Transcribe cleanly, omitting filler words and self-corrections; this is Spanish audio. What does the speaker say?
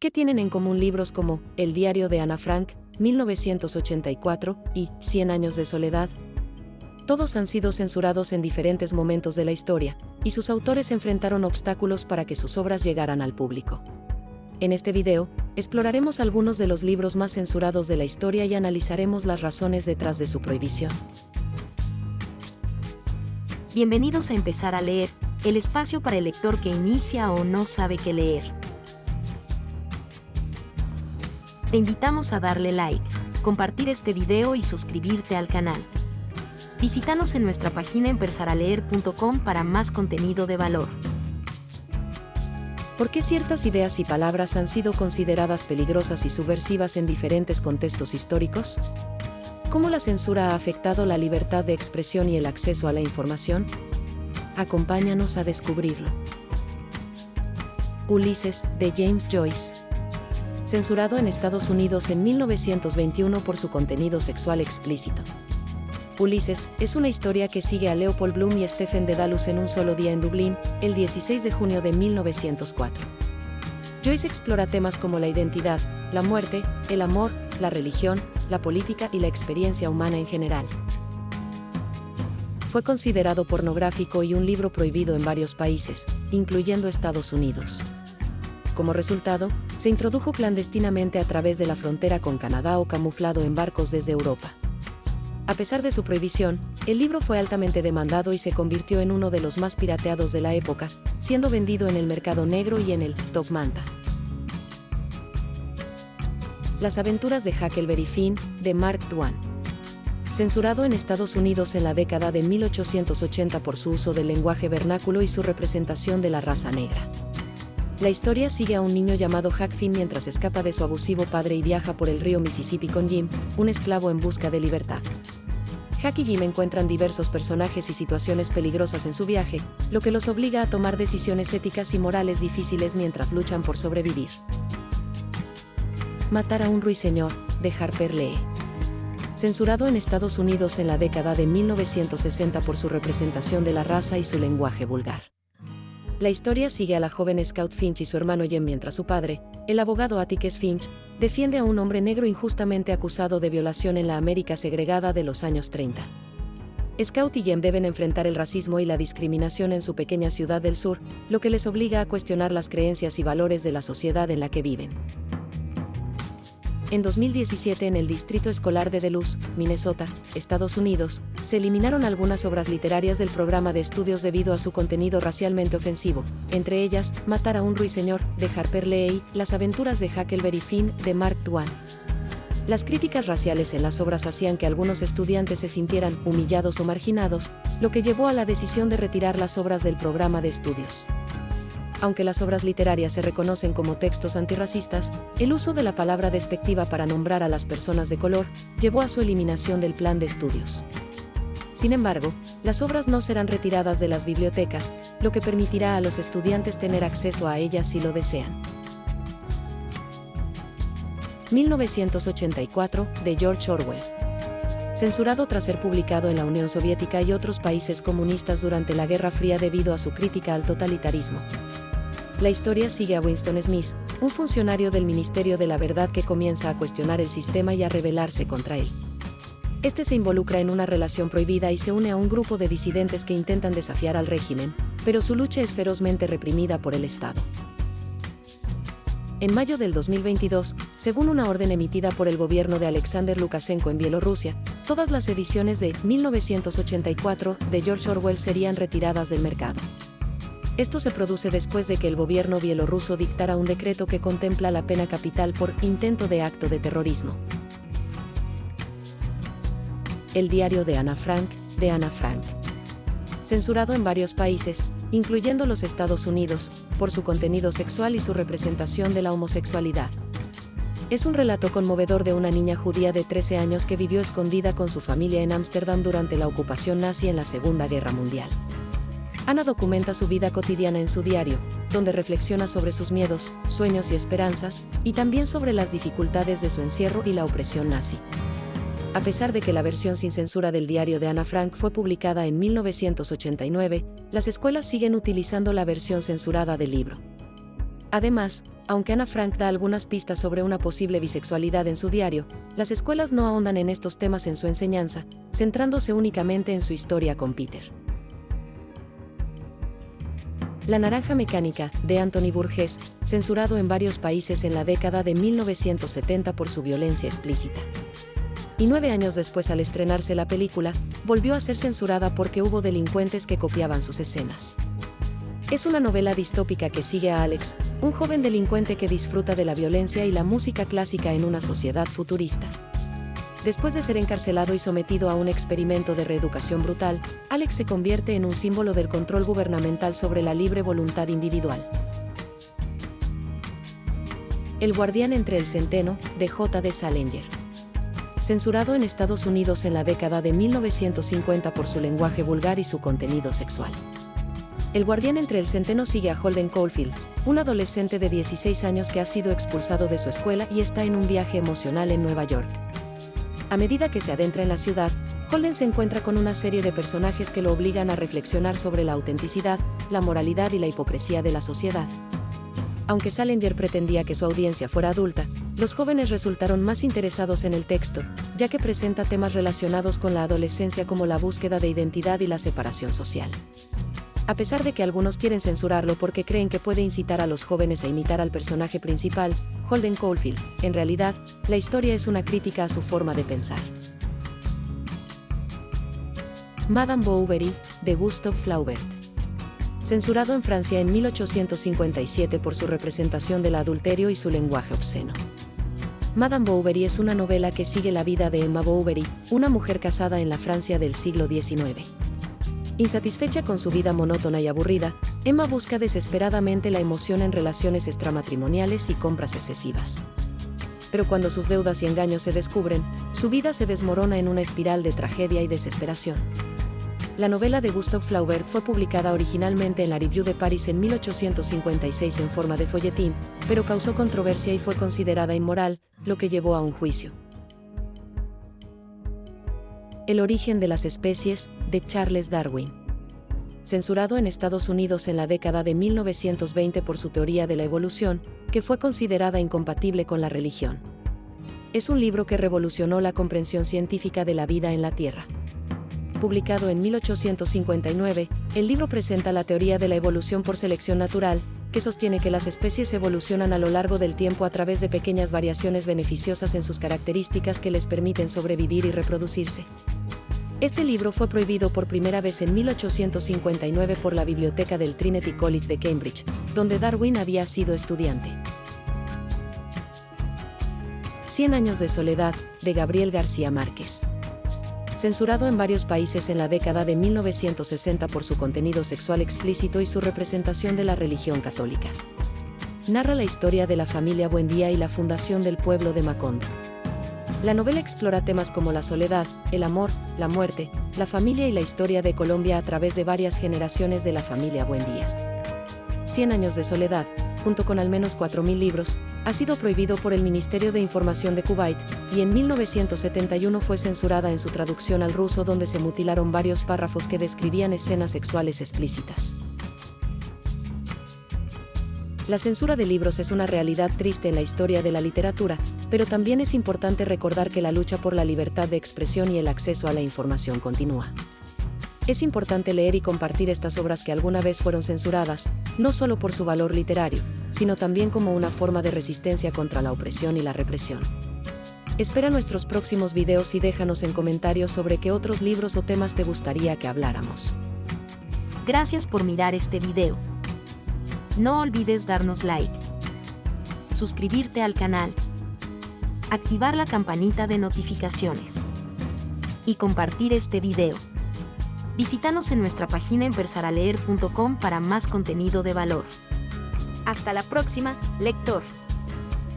¿Qué tienen en común libros como El diario de Ana Frank, 1984, y 100 años de soledad? Todos han sido censurados en diferentes momentos de la historia, y sus autores enfrentaron obstáculos para que sus obras llegaran al público. En este video, exploraremos algunos de los libros más censurados de la historia y analizaremos las razones detrás de su prohibición. Bienvenidos a Empezar a Leer, el espacio para el lector que inicia o no sabe qué leer. Te invitamos a darle like, compartir este video y suscribirte al canal. Visítanos en nuestra página empezaraleer.com para más contenido de valor. ¿Por qué ciertas ideas y palabras han sido consideradas peligrosas y subversivas en diferentes contextos históricos? ¿Cómo la censura ha afectado la libertad de expresión y el acceso a la información? Acompáñanos a descubrirlo. Ulises, de James Joyce. Censurado en Estados Unidos en 1921 por su contenido sexual explícito. Ulises es una historia que sigue a Leopold Bloom y Stephen Dedalus en un solo día en Dublín, el 16 de junio de 1904. Joyce explora temas como la identidad, la muerte, el amor, la religión, la política y la experiencia humana en general. Fue considerado pornográfico y un libro prohibido en varios países, incluyendo Estados Unidos. Como resultado, se introdujo clandestinamente a través de la frontera con Canadá o camuflado en barcos desde Europa. A pesar de su prohibición, el libro fue altamente demandado y se convirtió en uno de los más pirateados de la época, siendo vendido en el mercado negro y en el Top Manta. Las aventuras de Huckleberry Finn, de Mark Twain. Censurado en Estados Unidos en la década de 1880 por su uso del lenguaje vernáculo y su representación de la raza negra. La historia sigue a un niño llamado Huck Finn mientras escapa de su abusivo padre y viaja por el río Mississippi con Jim, un esclavo en busca de libertad. Huck y Jim encuentran diversos personajes y situaciones peligrosas en su viaje, lo que los obliga a tomar decisiones éticas y morales difíciles mientras luchan por sobrevivir. Matar a un ruiseñor, de Harper Lee. Censurado en Estados Unidos en la década de 1960 por su representación de la raza y su lenguaje vulgar. La historia sigue a la joven Scout Finch y su hermano Jem mientras su padre, el abogado Atticus Finch, defiende a un hombre negro injustamente acusado de violación en la América segregada de los años 30. Scout y Jem deben enfrentar el racismo y la discriminación en su pequeña ciudad del sur, lo que les obliga a cuestionar las creencias y valores de la sociedad en la que viven. En 2017, en el Distrito Escolar de Duluth, Minnesota, Estados Unidos, se eliminaron algunas obras literarias del programa de estudios debido a su contenido racialmente ofensivo, entre ellas, Matar a un ruiseñor, de Harper Lee, Las aventuras de Huckleberry Finn, de Mark Twain. Las críticas raciales en las obras hacían que algunos estudiantes se sintieran humillados o marginados, lo que llevó a la decisión de retirar las obras del programa de estudios. Aunque las obras literarias se reconocen como textos antirracistas, el uso de la palabra despectiva para nombrar a las personas de color llevó a su eliminación del plan de estudios. Sin embargo, las obras no serán retiradas de las bibliotecas, lo que permitirá a los estudiantes tener acceso a ellas si lo desean. 1984, de George Orwell. Censurado tras ser publicado en la Unión Soviética y otros países comunistas durante la Guerra Fría debido a su crítica al totalitarismo. La historia sigue a Winston Smith, un funcionario del Ministerio de la Verdad que comienza a cuestionar el sistema y a rebelarse contra él. Este se involucra en una relación prohibida y se une a un grupo de disidentes que intentan desafiar al régimen, pero su lucha es ferozmente reprimida por el Estado. En mayo del 2022, según una orden emitida por el gobierno de Alexander Lukashenko en Bielorrusia, todas las ediciones de 1984 de George Orwell serían retiradas del mercado. Esto se produce después de que el gobierno bielorruso dictara un decreto que contempla la pena capital por intento de acto de terrorismo. El diario de Ana Frank, de Ana Frank. Censurado en varios países, incluyendo los Estados Unidos, por su contenido sexual y su representación de la homosexualidad. Es un relato conmovedor de una niña judía de 13 años que vivió escondida con su familia en Ámsterdam durante la ocupación nazi en la Segunda Guerra Mundial. Ana documenta su vida cotidiana en su diario, donde reflexiona sobre sus miedos, sueños y esperanzas, y también sobre las dificultades de su encierro y la opresión nazi. A pesar de que la versión sin censura del diario de Ana Frank fue publicada en 1989, las escuelas siguen utilizando la versión censurada del libro. Además, aunque Ana Frank da algunas pistas sobre una posible bisexualidad en su diario, las escuelas no ahondan en estos temas en su enseñanza, centrándose únicamente en su historia con Peter. La naranja mecánica, de Anthony Burgess, censurado en varios países en la década de 1970 por su violencia explícita. Y 9 años después, al estrenarse la película, volvió a ser censurada porque hubo delincuentes que copiaban sus escenas. Es una novela distópica que sigue a Alex, un joven delincuente que disfruta de la violencia y la música clásica en una sociedad futurista. Después de ser encarcelado y sometido a un experimento de reeducación brutal, Alex se convierte en un símbolo del control gubernamental sobre la libre voluntad individual. El guardián entre el centeno, de J. D. Salinger. Censurado en Estados Unidos en la década de 1950 por su lenguaje vulgar y su contenido sexual. El guardián entre el centeno sigue a Holden Caulfield, un adolescente de 16 años que ha sido expulsado de su escuela y está en un viaje emocional en Nueva York. A medida que se adentra en la ciudad, Holden se encuentra con una serie de personajes que lo obligan a reflexionar sobre la autenticidad, la moralidad y la hipocresía de la sociedad. Aunque Salinger pretendía que su audiencia fuera adulta, los jóvenes resultaron más interesados en el texto, ya que presenta temas relacionados con la adolescencia como la búsqueda de identidad y la separación social. A pesar de que algunos quieren censurarlo porque creen que puede incitar a los jóvenes a imitar al personaje principal, Holden Caulfield, en realidad, la historia es una crítica a su forma de pensar. Madame Bovary, de Gustave Flaubert. Censurado en Francia en 1857 por su representación del adulterio y su lenguaje obsceno. Madame Bovary es una novela que sigue la vida de Emma Bovary, una mujer casada en la Francia del siglo XIX. Insatisfecha con su vida monótona y aburrida, Emma busca desesperadamente la emoción en relaciones extramatrimoniales y compras excesivas. Pero cuando sus deudas y engaños se descubren, su vida se desmorona en una espiral de tragedia y desesperación. La novela de Gustave Flaubert fue publicada originalmente en la Revue de Paris en 1856 en forma de folletín, pero causó controversia y fue considerada inmoral, lo que llevó a un juicio. El origen de las especies, de Charles Darwin. Censurado en Estados Unidos en la década de 1920 por su teoría de la evolución, que fue considerada incompatible con la religión. Es un libro que revolucionó la comprensión científica de la vida en la Tierra. Publicado en 1859, el libro presenta la teoría de la evolución por selección natural, que sostiene que las especies evolucionan a lo largo del tiempo a través de pequeñas variaciones beneficiosas en sus características que les permiten sobrevivir y reproducirse. Este libro fue prohibido por primera vez en 1859 por la biblioteca del Trinity College de Cambridge, donde Darwin había sido estudiante. 100 años de soledad, de Gabriel García Márquez. Censurado en varios países en la década de 1960 por su contenido sexual explícito y su representación de la religión católica. Narra la historia de la familia Buendía y la fundación del pueblo de Macondo. La novela explora temas como la soledad, el amor, la muerte, la familia y la historia de Colombia a través de varias generaciones de la familia Buendía. 100 años de soledad, junto con al menos 4.000 libros, ha sido prohibido por el Ministerio de Información de Kuwait, y en 1971 fue censurada en su traducción al ruso, donde se mutilaron varios párrafos que describían escenas sexuales explícitas. La censura de libros es una realidad triste en la historia de la literatura, pero también es importante recordar que la lucha por la libertad de expresión y el acceso a la información continúa. Es importante leer y compartir estas obras que alguna vez fueron censuradas, no solo por su valor literario, sino también como una forma de resistencia contra la opresión y la represión. Espera nuestros próximos videos y déjanos en comentarios sobre qué otros libros o temas te gustaría que habláramos. Gracias por mirar este video. No olvides darnos like, suscribirte al canal, activar la campanita de notificaciones y compartir este video. Visítanos en nuestra página en empezaraleer.com para más contenido de valor. Hasta la próxima, lector.